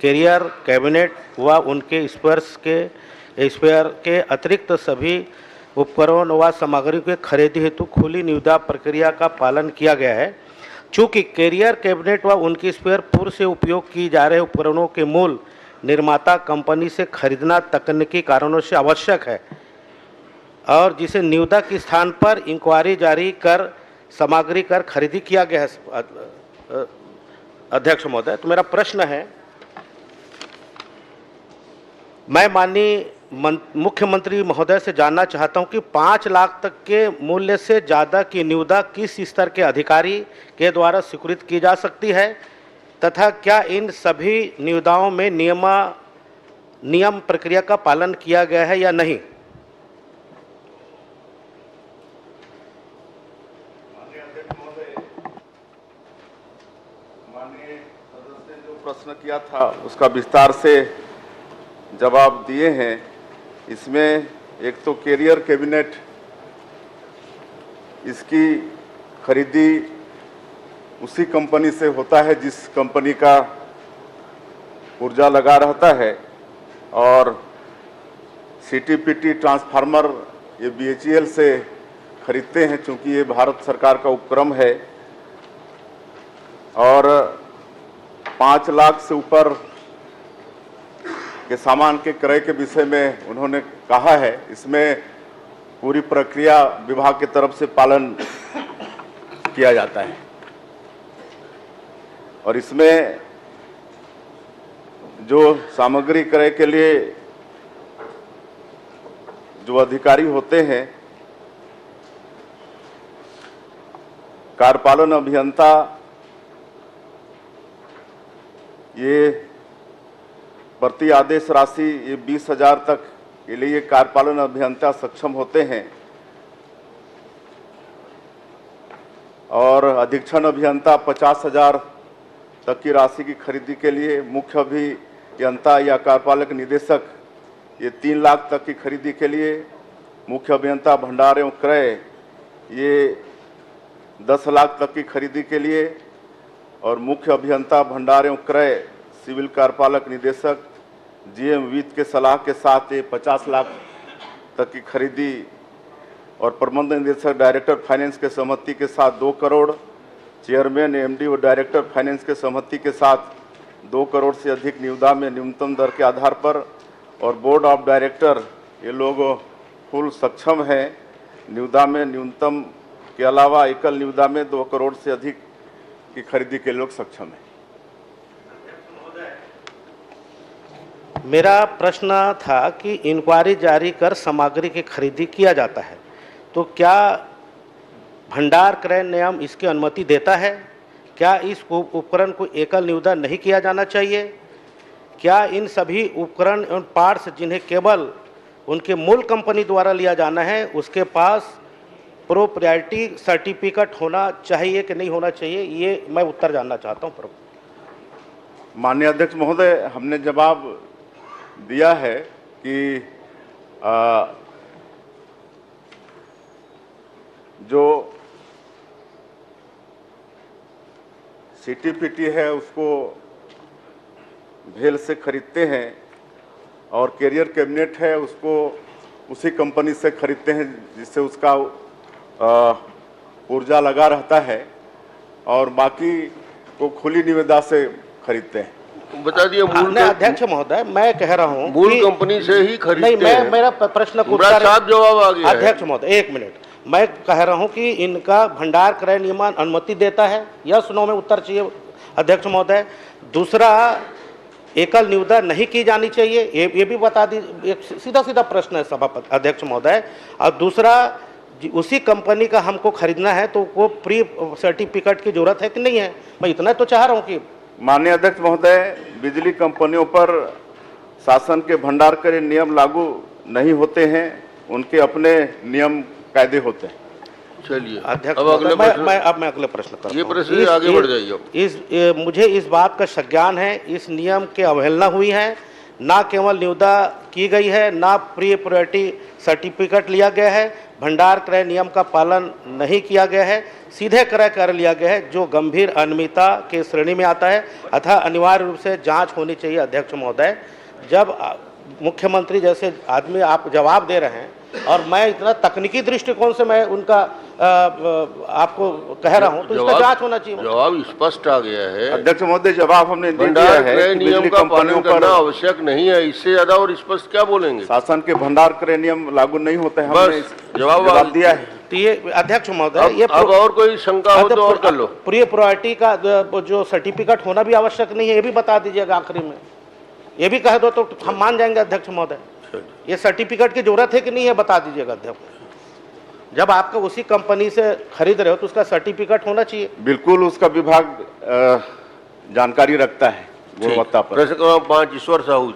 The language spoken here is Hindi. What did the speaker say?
कैरियर कैबिनेट व उनके स्पेयर के अतिरिक्त सभी उपकरणों व सामग्री के खरीदी हेतु खुली निविदा प्रक्रिया का पालन किया गया है। चूँकि कैरियर कैबिनेट व उनकी स्पेयर पूर्व से उपयोग की जा रहे उपकरणों के मूल निर्माता कंपनी से खरीदना तकनीकी कारणों से आवश्यक है और जिसे निविदा के स्थान पर इंक्वायरी जारी कर सामग्री कर खरीदी किया गया है। अध्यक्ष महोदय, तो मेरा प्रश्न है, मैं माननीय मुख्यमंत्री महोदय से जानना चाहता हूं कि 5 लाख तक के मूल्य से ज़्यादा की निविदा किस स्तर के अधिकारी के द्वारा स्वीकृत की जा सकती है तथा क्या इन सभी निविदाओं में नियम प्रक्रिया का पालन किया गया है या नहीं। माननीय सदस्य ने जो प्रश्न किया था उसका विस्तार से जवाब दिए हैं। इसमें एक तो कैरियर कैबिनेट, इसकी खरीदी उसी कंपनी से होता है जिस कंपनी का पुर्जा लगा रहता है और सीटीपीटी ट्रांसफार्मर ये बीएचईएल से खरीदते हैं चूँकि ये भारत सरकार का उपक्रम है। और 5 लाख से ऊपर के सामान के क्रय के विषय में उन्होंने कहा है। इसमें पूरी प्रक्रिया विभाग की तरफ से पालन किया जाता है और इसमें जो सामग्री क्रय के लिए जो अधिकारी होते हैं, कार्यपालन अभियंता, ये प्रति आदेश राशि ये 20,000 तक के लिए कार्यपालन अभियंता सक्षम होते हैं और अधीक्षण अभियंता 50,000 तक की राशि की खरीदी के लिए, मुख्य अभियंता या कार्यपालक निदेशक ये 3 लाख तक की खरीदी के लिए, मुख्य अभियंता भंडार एवं क्रय ये 10 लाख तक की खरीदी के लिए और मुख्य अभियंता भंडार एवं क्रय सिविल कार्यपालक निदेशक जीएम वित्त के सलाह के साथ ये 50 लाख तक की खरीदी और प्रबंध निदेशक डायरेक्टर फाइनेंस के सहमति के साथ 2 करोड़, चेयरमैन एमडी व डायरेक्टर फाइनेंस के सहमति के साथ 2 करोड़ से अधिक निविदा में न्यूनतम दर के आधार पर और बोर्ड ऑफ डायरेक्टर ये लोग फुल सक्षम हैं। निविदा में न्यूनतम के अलावा एकल निविदा में 2 करोड़ से अधिक की खरीदी के लोग सक्षम हैं। मेरा प्रश्न था कि इंक्वायरी जारी कर सामग्री की खरीदी किया जाता है, तो क्या भंडार क्रय नियम इसकी अनुमति देता है? क्या इस उपकरण को एकल निविदा नहीं किया जाना चाहिए? क्या इन सभी उपकरण एवं पार्ट्स जिन्हें केवल उनके मूल कंपनी द्वारा लिया जाना है उसके पास प्रोप्राइटी सर्टिफिकेट होना चाहिए कि नहीं होना चाहिए, ये मैं उत्तर जानना चाहता हूँ। माननीय अध्यक्ष महोदय, हमने जवाब दिया है कि जो सीटीपीटी है उसको भेल से खरीदते हैं और कैरियर कैबिनेट है उसको उसी कंपनी से खरीदते हैं जिससे उसका पुर्जा लगा रहता है और बाकी को खुली निविदा से खरीदते हैं। बता दिए मूल अध्यक्ष महोदय, मैं कह रहा हूँ मूल कंपनी से ही खरीदते नहीं, मैं मेरा प्रश्न को साफ जवाब आ गया। अध्यक्ष महोदय 1 मिनट, मैं कह रहा हूँ कि इनका भंडार क्रय नियमन अनुमति देता है, यस नो में उत्तर चाहिए अध्यक्ष महोदय। दूसरा, एकल निविदा नहीं की जानी चाहिए, ये भी बता दी। एक सीधा प्रश्न है सभापति अध्यक्ष महोदय। और दूसरा, उसी कंपनी का हमको खरीदना है तो वो प्री सर्टिफिकेट की जरूरत है कि नहीं है? मैं इतना तो चाह रहा हूँ कि माननीय अध्यक्ष महोदय, बिजली कंपनियों पर शासन के भंडार क्रय नियम लागू नहीं होते हैं, उनके अपने नियम कायदे होते हैं। चलिए अध्यक्ष, मैं अगले प्रश्न करता हूं। ये प्रश्न आगे बढ़ जाइए। मुझे इस बात का संज्ञान है, इस नियम की अवहेलना हुई है, ना केवल निविदा की गई है, ना प्री प्रायोरिटी सर्टिफिकेट लिया गया है, भंडार क्रय नियम का पालन नहीं किया गया है, सीधे क्रय कर लिया गया है, जो गंभीर अनियमितता के श्रेणी में आता है। अतः अनिवार्य रूप से जांच होनी चाहिए अध्यक्ष महोदय। जब मुख्यमंत्री जैसे आदमी आप जवाब दे रहे हैं और मैं इतना तकनीकी दृष्टिकोण से मैं उनका आपको कह रहा हूं, तो इसका जांच होना चाहिए। जवाब स्पष्ट आ गया है अध्यक्ष महोदय, जवाब हमने दे दिया भंडार है क्रय कि नियम बिजली का कंपनियों पालन करना पर आवश्यक नहीं है। इससे ज्यादा और स्पष्ट क्या बोलेंगे? शासन के भंडार क्रय नियम लागू नहीं होते हैं, हमने बस जवाब दिया है। तो ये अध्यक्ष महोदय, ये अब और कोई शंका हो तो और कर लो। प्री प्रायोरिटी का जो सर्टिफिकेट होना भी आवश्यक नहीं है, ये भी बता दीजिएगा आखिरी में। ये भी कह दो तो हम मान जाएंगे अध्यक्ष महोदय। ये सर्टिफिकेट की जरूरत है कि नहीं है, बता दीजिएगा अध्यक्ष। जब आपका उसी कंपनी से खरीद रहे हो तो उसका सर्टिफिकेट होना चाहिए। बिल्कुल, उसका विभाग जानकारी रखता है गुणवत्ता पर। प्रश्न क्रमांक 5 ईश्वर साहू।